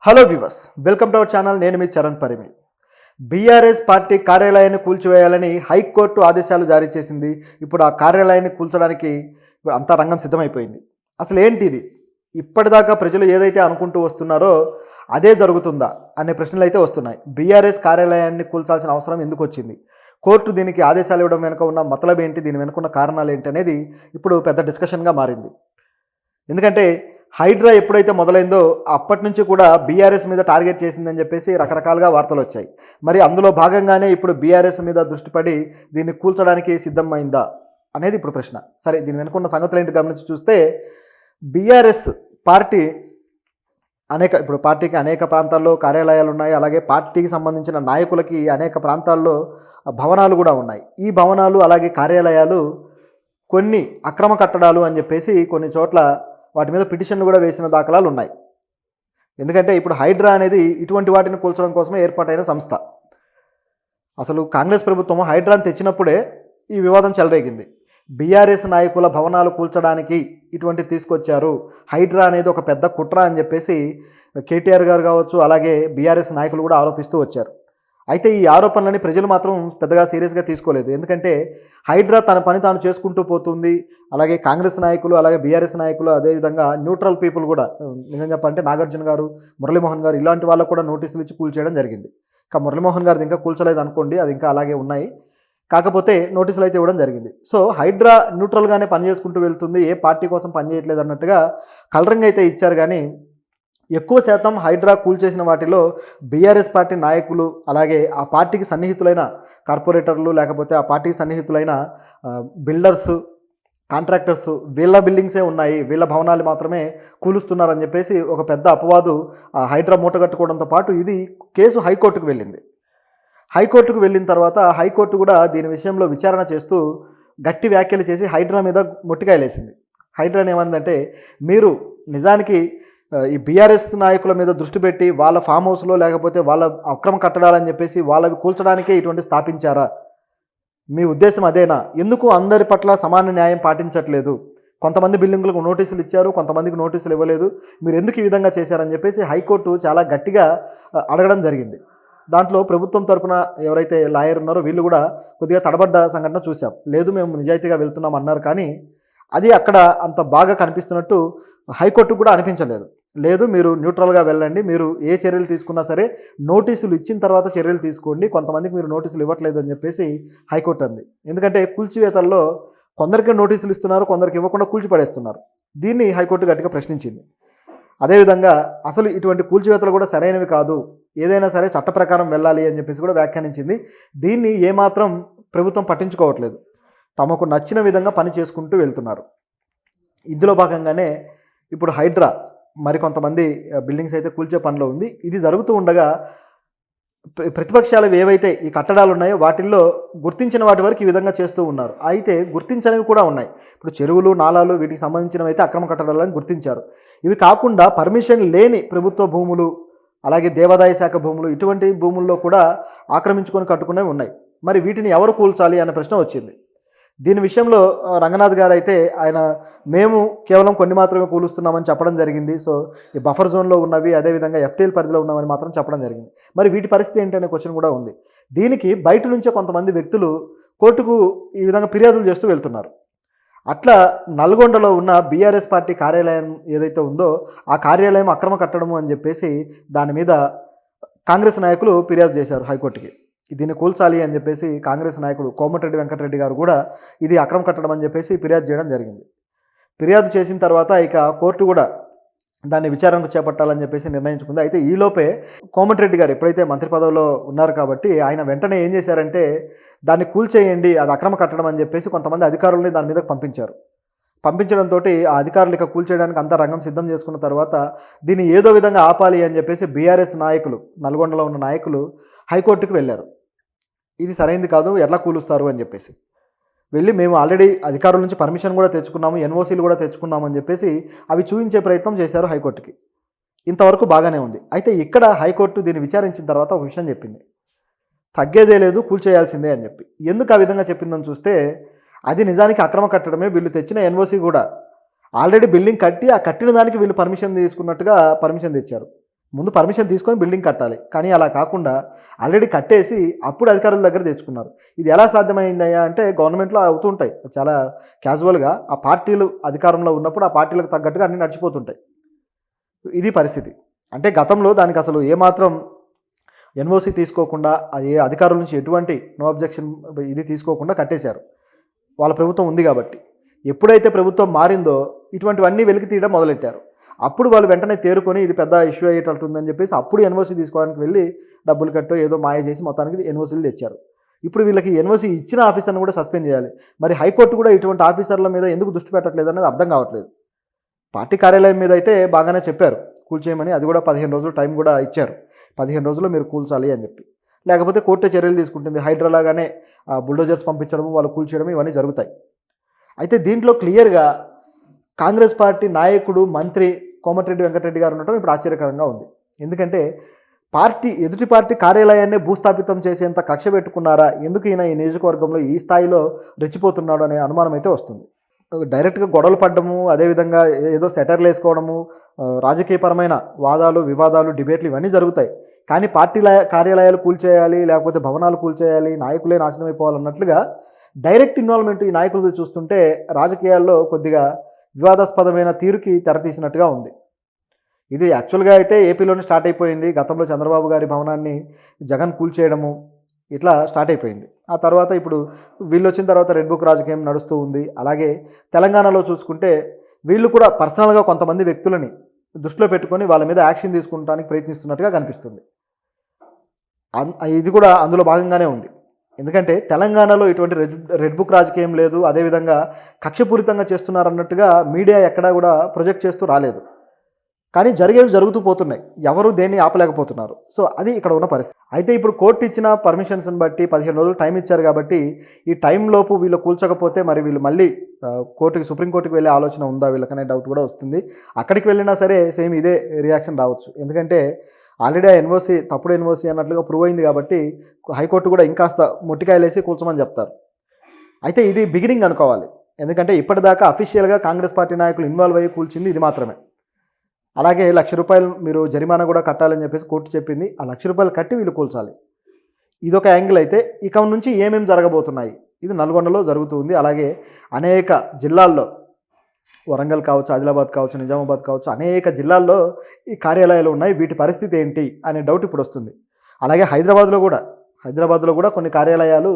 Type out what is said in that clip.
Hello viewers, welcome to our channel. నేను మీ Charan Parimi. BRS party కార్యాలయాన్ని కూల్చివేయాలని high court ఆదేశాలు జారీ చేసింది. ఇప్పుడు ఆ కార్యాలయాన్ని కూల్చడానికి అంతా రంగం సిద్ధమైపోయింది. అసలు ఏంటి ఇది? ఇప్పటిదాకా ప్రజలు ఏదైతే అనుకుంటూ వస్తున్నారో అదే జరుగుతుందా అనే ప్రశ్నలు అయితే వస్తున్నాయి. బీఆర్ఎస్ కార్యాలయాన్ని కూల్చాల్సిన అవసరం ఎందుకు వచ్చింది? కోర్టు దీనికి ఆదేశాలు ఇవ్వడం వెనుక ఉన్న మతలబ్ ఏంటి, దీని వెనుకున్న కారణాలు ఏంటి అనేది ఇప్పుడు పెద్ద డిస్కషన్గా మారింది. ఎందుకంటే హైడ్రా ఎప్పుడైతే మొదలైందో అప్పటి నుంచి కూడా బీఆర్ఎస్ మీద టార్గెట్ చేసిందని చెప్పేసి రకరకాలుగా వార్తలు వచ్చాయి. మరి అందులో భాగంగానే ఇప్పుడు బీఆర్ఎస్ మీద దృష్టి పడి దీన్ని కూల్చడానికి సిద్ధమైందా అనేది ఇప్పుడు ప్రశ్న. సరే, దీని వెనుకున్న సంగతులు ఏంటి గమనించి చూస్తే, బీఆర్ఎస్ పార్టీ ఇప్పుడు పార్టీకి అనేక ప్రాంతాల్లో కార్యాలయాలు ఉన్నాయి. అలాగే పార్టీకి సంబంధించిన నాయకులకి అనేక ప్రాంతాల్లో భవనాలు కూడా ఉన్నాయి. ఈ భవనాలు అలాగే కార్యాలయాలు కొన్ని అక్రమ కట్టడాలు అని చెప్పేసి కొన్ని చోట్ల వాటి మీద పిటిషన్లు కూడా వేసిన దాఖలాలు ఉన్నాయి. ఎందుకంటే ఇప్పుడు హైడ్రా అనేది ఇటువంటి వాటిని కూల్చడం కోసమే ఏర్పాటైన సంస్థ. అసలు కాంగ్రెస్ ప్రభుత్వం హైడ్రాని తెచ్చినప్పుడే ఈ వివాదం చెలరేగింది. బీఆర్ఎస్ నాయకుల భవనాలు కూల్చడానికి ఇటువంటి తీసుకొచ్చారు, హైడ్రా అనేది ఒక పెద్ద కుట్ర అని చెప్పేసి కేటీఆర్ గారు కావచ్చు, అలాగే బీఆర్ఎస్ నాయకులు కూడా ఆరోపిస్తూ వచ్చారు. అయితే ఈ ఆరోపణలని ప్రజలు మాత్రం పెద్దగా సీరియస్గా తీసుకోలేదు. ఎందుకంటే హైడ్రా తన పని తాను చేసుకుంటూ పోతుంది. అలాగే కాంగ్రెస్ నాయకులు, అలాగే బీఆర్ఎస్ నాయకులు, అదేవిధంగా న్యూట్రల్ పీపుల్ కూడా, నిజం చెప్పాలంటే నాగార్జున గారు, మురళీమోహన్ గారు ఇలాంటి వాళ్ళకు కూడా నోటీసులు ఇచ్చి కూల్చేయడం జరిగింది. ఇంకా మురళీమోహన్ గారిది ఇంకా కూల్చలేదు అనుకోండి, అది ఇంకా అలాగే ఉన్నాయి. కాకపోతే నోటీసులు అయితే ఇవ్వడం జరిగింది. సో హైడ్రా న్యూట్రల్గానే పనిచేసుకుంటూ వెళ్తుంది, ఏ పార్టీ కోసం పనిచేయట్లేదు అన్నట్టుగా కలరింగ్ అయితే ఇచ్చారు. కానీ ఎక్కువ శాతం హైడ్రా కూల్చేసిన వాటిలో బీఆర్ఎస్ పార్టీ నాయకులు, అలాగే ఆ పార్టీకి సన్నిహితులైన కార్పొరేటర్లు, లేకపోతే ఆ పార్టీకి సన్నిహితులైన బిల్డర్స్, కాంట్రాక్టర్స్, వీళ్ళ బిల్డింగ్సే ఉన్నాయి, వీళ్ళ భవనాలు మాత్రమే కూలుస్తున్నారని చెప్పేసి ఒక పెద్ద అపవాదు హైడ్రా మూటగట్టుకోవడంతో పాటు ఇది కేసు హైకోర్టుకు వెళ్ళింది. హైకోర్టుకు వెళ్ళిన తర్వాత హైకోర్టు కూడా దీని విషయంలో విచారణ చేస్తూ గట్టి వ్యాఖ్యలు చేసి హైడ్రా మీద మొట్టికాయలేసింది. హైడ్రాని ఏమందంటే, మీరు నిజానికి ఈ బీఆర్ఎస్ నాయకుల మీద దృష్టి పెట్టి వాళ్ళ ఫామ్ హౌస్లో లేకపోతే వాళ్ళ అక్రమ కట్టడాలని చెప్పేసి వాళ్ళవి కూల్చడానికే ఇటువంటి స్థాపించారా? మీ ఉద్దేశం అదేనా? ఎందుకు అందరి పట్ల సమాన న్యాయం పాటించట్లేదు? కొంతమంది బిల్డింగులకు నోటీసులు ఇచ్చారు, కొంతమందికి నోటీసులు ఇవ్వలేదు, మీరు ఎందుకు ఈ విధంగా చేశారని చెప్పేసి హైకోర్టు చాలా గట్టిగా అడగడం జరిగింది. దాంట్లో ప్రభుత్వం తరపున ఎవరైతే లాయర్ ఉన్నారో వీళ్ళు కూడా కొద్దిగా తడబడ్డ సంఘటన చూసాం. లేదు, మేము నిజాయితీగా వెళ్తున్నాం అన్నారు. కానీ అది అక్కడ అంత బాగా కనిపిస్తున్నట్టు హైకోర్టుకు కూడా అనిపించలేదు. లేదు, మీరు న్యూట్రల్గా వెళ్ళండి, మీరు ఏ చర్యలు తీసుకున్నా సరే నోటీసులు ఇచ్చిన తర్వాత చర్యలు తీసుకోండి, కొంతమందికి మీరు నోటీసులు ఇవ్వట్లేదు అని చెప్పేసి హైకోర్టు అంది. ఎందుకంటే కూల్చివేతల్లో కొందరికి నోటీసులు ఇస్తున్నారు, కొందరికి ఇవ్వకుండా కూల్చిపడేస్తున్నారు. దీన్ని హైకోర్టు గట్టిగా ప్రశ్నించింది. అదేవిధంగా అసలు ఇటువంటి కూల్చివేతలు కూడా సరైనవి కాదు, ఏదైనా సరే చట్ట ప్రకారం వెళ్ళాలి అని చెప్పేసి కూడా వ్యాఖ్యానించింది. దీన్ని ఏమాత్రం ప్రభుత్వం పట్టించుకోవట్లేదు, తమకు నచ్చిన విధంగా పని చేసుకుంటూ వెళ్తున్నారు. ఇందులో భాగంగానే ఇప్పుడు హైడ్రా మరికొంతమంది బిల్డింగ్స్ అయితే కూల్చే పనిలో ఉంది. ఇది జరుగుతూ ఉండగా ప్రతిపక్షాలు ఏవైతే ఈ కట్టడాలు ఉన్నాయో వాటిల్లో గుర్తించిన వాటి వరకు ఈ విధంగా చేస్తూ ఉన్నారు. అయితే గుర్తించనివి కూడా ఉన్నాయి. ఇప్పుడు చెరువులు, నాలాలు వీటికి సంబంధించినవి అయితే అక్రమ కట్టడాలని గుర్తించారు. ఇవి కాకుండా పర్మిషన్ లేని ప్రభుత్వ భూములు, అలాగే దేవాదాయ శాఖ భూములు, ఇటువంటి భూముల్లో కూడా ఆక్రమించుకొని కట్టుకునేవి ఉన్నాయి. మరి వీటిని ఎవరు కూల్చాలి అనే ప్రశ్న వచ్చింది. దీని విషయంలో రంగనాథ్ గారు అయితే మేము కేవలం కొన్ని మాత్రమే కూలుస్తున్నామని చెప్పడం జరిగింది. సో ఈ బఫర్ జోన్లో ఉన్నవి, అదేవిధంగా ఎఫ్టీఎల్ పరిధిలో ఉన్నవని మాత్రం చెప్పడం జరిగింది. మరి వీటి పరిస్థితి ఏంటి అనే క్వశ్చన్ కూడా ఉంది. దీనికి బయట నుంచే కొంతమంది వ్యక్తులు కోర్టుకు ఈ విధంగా ఫిర్యాదులు చేస్తూ వెళ్తున్నారు. అట్లా నల్గొండలో ఉన్న బీఆర్ఎస్ పార్టీ కార్యాలయం ఏదైతే ఉందో ఆ కార్యాలయం అక్రమ కట్టడము అని చెప్పేసి దాని మీద కాంగ్రెస్ నాయకులు ఫిర్యాదు చేశారు హైకోర్టుకి. దీన్ని కూల్చాలి అని చెప్పేసి కాంగ్రెస్ నాయకుడు కోమటిరెడ్డి వెంకటరెడ్డి గారు కూడా ఇది అక్రమ కట్టడం అని చెప్పేసి ఫిర్యాదు చేయడం జరిగింది. ఫిర్యాదు చేసిన తర్వాత ఇక కోర్టు కూడా దాన్ని విచారణకు చేపట్టాలని చెప్పేసి నిర్ణయించుకుంది. అయితే ఈలోపే కోమటిరెడ్డి గారు ఎప్పుడైతే మంత్రి పదవిలో ఉన్నారు కాబట్టి ఆయన వెంటనే ఏం చేశారంటే, దాన్ని కూల్చేయండి, అది అక్రమ కట్టడం అని చెప్పేసి కొంతమంది అధికారులని దాని మీద పంపించారు. పంపించడంతో ఆ అధికారులు ఇక కూల్చేయడానికి అంతా రంగం సిద్ధం చేసుకున్న తర్వాత దీన్ని ఏదో విధంగా ఆపాలి అని చెప్పేసి బీఆర్ఎస్ నాయకులు, నల్గొండలో ఉన్న నాయకులు హైకోర్టుకు వెళ్ళారు. ఇది సరైనది కాదు, ఎట్లా కూలుస్తారు అని చెప్పేసి వెళ్ళి, మేము ఆల్రెడీ అధికారుల నుంచి పర్మిషన్ కూడా తెచ్చుకున్నాము, ఎన్ఓసీలు కూడా తెచ్చుకున్నాము అని చెప్పేసి అవి చూపించే ప్రయత్నం చేశారు హైకోర్టుకి. ఇంతవరకు బాగానే ఉంది. అయితే ఇక్కడ హైకోర్టు దీన్ని విచారించిన తర్వాత ఒక విషయం చెప్పింది, తగ్గేదే లేదు, కూల్చేయాల్సిందే అని చెప్పి. ఎందుకు ఆ విధంగా చెప్పిందని చూస్తే, అది నిజానికి అక్రమ కట్టడమే. వీళ్ళు తెచ్చిన ఎన్ఓసీ కూడా ఆల్రెడీ బిల్డింగ్ కట్టి ఆ కట్టిన దానికి వీళ్ళు పర్మిషన్ తీసుకున్నట్టుగా పర్మిషన్ తెచ్చారు. ముందు పర్మిషన్ తీసుకొని బిల్డింగ్ కట్టాలి. కానీ అలా కాకుండా ఆల్రెడీ కట్టేసి అప్పుడు అధికారుల దగ్గర తెచ్చుకున్నారు. ఇది ఎలా సాధ్యమైందయ్యా అంటే గవర్నమెంట్‌లో అవుతుంటాయి. చాలా క్యాజువల్‌గా ఆ పార్టీలు అధికారంలో ఉన్నప్పుడు ఆ పార్టీలకు తగ్గట్టుగా అన్నీ నడిచిపోతుంటాయి. ఇది పరిస్థితి. అంటే గతంలో దానికి అసలు ఏమాత్రం ఎన్ఓసి తీసుకోకుండా ఏ అధికారుల నుంచి ఎటువంటి నో అబ్జెక్షన్ ఇది తీసుకోకుండా కట్టేశారు. వాళ్ళ ప్రభుత్వం ఉంది కాబట్టి. ఎప్పుడైతే ప్రభుత్వం మారిందో ఇటువంటివన్నీ వెలికి తీయడం మొదలెట్టారు. అప్పుడు వాళ్ళు వెంటనే తేరుకొని ఇది పెద్ద ఇష్యూ అయ్యేటట్టుందని చెప్పేసి అప్పుడు ఎన్ఓసి తీసుకోవడానికి వెళ్ళి డబ్బులు కట్టో ఏదో మాయ చేసి మొత్తానికి ఎన్ఓసీలు తెచ్చారు. ఇప్పుడు వీళ్ళకి ఎన్ఓసి ఇచ్చిన ఆఫీసర్ని కూడా సస్పెండ్ చేయాలి. మరి హైకోర్టు కూడా ఇటువంటి ఆఫీసర్ల మీద ఎందుకు దృష్టి పెట్టట్లేదు అనేది అర్థం కావట్లేదు. పార్టీ కార్యాలయం మీద అయితే బాగానే చెప్పారు కూల్చేయమని. అది కూడా 15 రోజులు టైం కూడా ఇచ్చారు. 15 రోజుల్లో మీరు కూల్చాలి అని చెప్పి. లేకపోతే కోర్టే చర్యలు తీసుకుంటుంది. హైడ్రాలాగానే బుల్డోజర్స్ పంపించడం, వాళ్ళు కూల్చేయడం ఇవన్నీ జరుగుతాయి. అయితే దీంట్లో క్లియర్గా కాంగ్రెస్ పార్టీ నాయకుడు, మంత్రి కోమటిరెడ్డి వెంకటరెడ్డి గారు ఉండటం ఇప్పుడు ఆశ్చర్యకరంగా ఉంది. ఎందుకంటే ఎదుటి పార్టీ కార్యాలయాన్ని భూస్థాపితం చేసేంత కక్ష పెట్టుకున్నారా? ఎందుకు ఈయన ఈ నియోజకవర్గంలో ఈ స్థాయిలో రెచ్చిపోతున్నాడు అనే అనుమానం అయితే వస్తుంది. డైరెక్ట్గా గొడవలు పడ్డము, అదేవిధంగా ఏదో సెటర్లు వేసుకోవడము, రాజకీయపరమైన వాదాలు, వివాదాలు, డిబేట్లు ఇవన్నీ జరుగుతాయి. కానీ పార్టీల కార్యాలయాలు కూల్చేయాలి, లేకపోతే భవనాలు కూల్చేయాలి, నాయకులే నాశనం అయిపోవాలన్నట్లుగా డైరెక్ట్ ఇన్వాల్వ్మెంట్ ఈ నాయకులది చూస్తుంటే రాజకీయాల్లో కొద్దిగా వివాదాస్పదమైన తీరుకి తెరతీసినట్టుగా ఉంది. ఇది యాక్చువల్గా అయితే ఏపీలోనే స్టార్ట్ అయిపోయింది. గతంలో చంద్రబాబు గారి భవనాన్ని జగన్ కూల్చేయడము ఇట్లా స్టార్ట్ అయిపోయింది. ఆ తర్వాత ఇప్పుడు వీళ్ళు వచ్చిన తర్వాత రెడ్ బుక్ రాజకీయం నడుస్తూ ఉంది. అలాగే తెలంగాణలో చూసుకుంటే వీళ్ళు కూడా పర్సనల్గా కొంతమంది వ్యక్తులని దృష్టిలో పెట్టుకొని వాళ్ళ మీద యాక్షన్ తీసుకుంటానికి ప్రయత్నిస్తున్నట్టుగా కనిపిస్తుంది. ఇది కూడా అందులో భాగంగానే ఉంది. ఎందుకంటే తెలంగాణలో ఇటువంటి రెడ్ బుక్ రాజకీయం లేదు, అదేవిధంగా కక్షపూరితంగా చేస్తున్నారన్నట్టుగా మీడియా ఎక్కడా కూడా ప్రొజెక్ట్ చేస్తూ రాలేదు. కానీ జరిగేవి జరుగుతూ పోతున్నాయి. ఎవరు దేన్ని ఆపలేకపోతున్నారు. సో అది ఇక్కడ ఉన్న పరిస్థితి. అయితే ఇప్పుడు కోర్టు ఇచ్చిన పర్మిషన్స్ని బట్టి 15 రోజులు టైం ఇచ్చారు కాబట్టి ఈ టైంలోపు వీళ్ళు కూల్చకపోతే మరి వీళ్ళు మళ్ళీ సుప్రీంకోర్టుకి వెళ్ళే ఆలోచన ఉందా వీళ్ళకనే డౌట్ కూడా వస్తుంది. అక్కడికి వెళ్ళినా సరే సేమ్ ఇదే రియాక్షన్ రావచ్చు. ఎందుకంటే ఆల్రెడీ ఆ ఎన్ఓసి తప్పుడు ఎన్ఓసి అన్నట్లుగా ప్రూవ్ అయింది కాబట్టి హైకోర్టు కూడా ఇంకాస్త మొట్టికాయలేసి కూల్చమని చెప్తారు. అయితే ఇది బిగినింగ్ అనుకోవాలి. ఎందుకంటే ఇప్పటిదాకా అఫీషియల్గా కాంగ్రెస్ పార్టీ నాయకులు ఇన్వాల్వ్ అయ్యి కూల్చింది ఇది మాత్రమే. అలాగే ₹1,00,000 మీరు జరిమానా కూడా కట్టాలని చెప్పేసి కోర్టు చెప్పింది. ఆ ₹1,00,000 కట్టి వీళ్ళు కూల్చాలి. ఇదొక యాంగిల్. అయితే ఇక నుంచి ఏమేమి జరగబోతున్నాయి? ఇది నల్గొండలో జరుగుతుంది. అలాగే అనేక జిల్లాల్లో వరంగల్ కావచ్చు, ఆదిలాబాద్ కావచ్చు, నిజామాబాద్ కావచ్చు, అనేక జిల్లాల్లో ఈ కార్యాలయాలు ఉన్నాయి. వీటి పరిస్థితి ఏంటి అనే డౌట్ ఇప్పుడు వస్తుంది. అలాగే హైదరాబాద్లో కూడా కొన్ని కార్యాలయాలు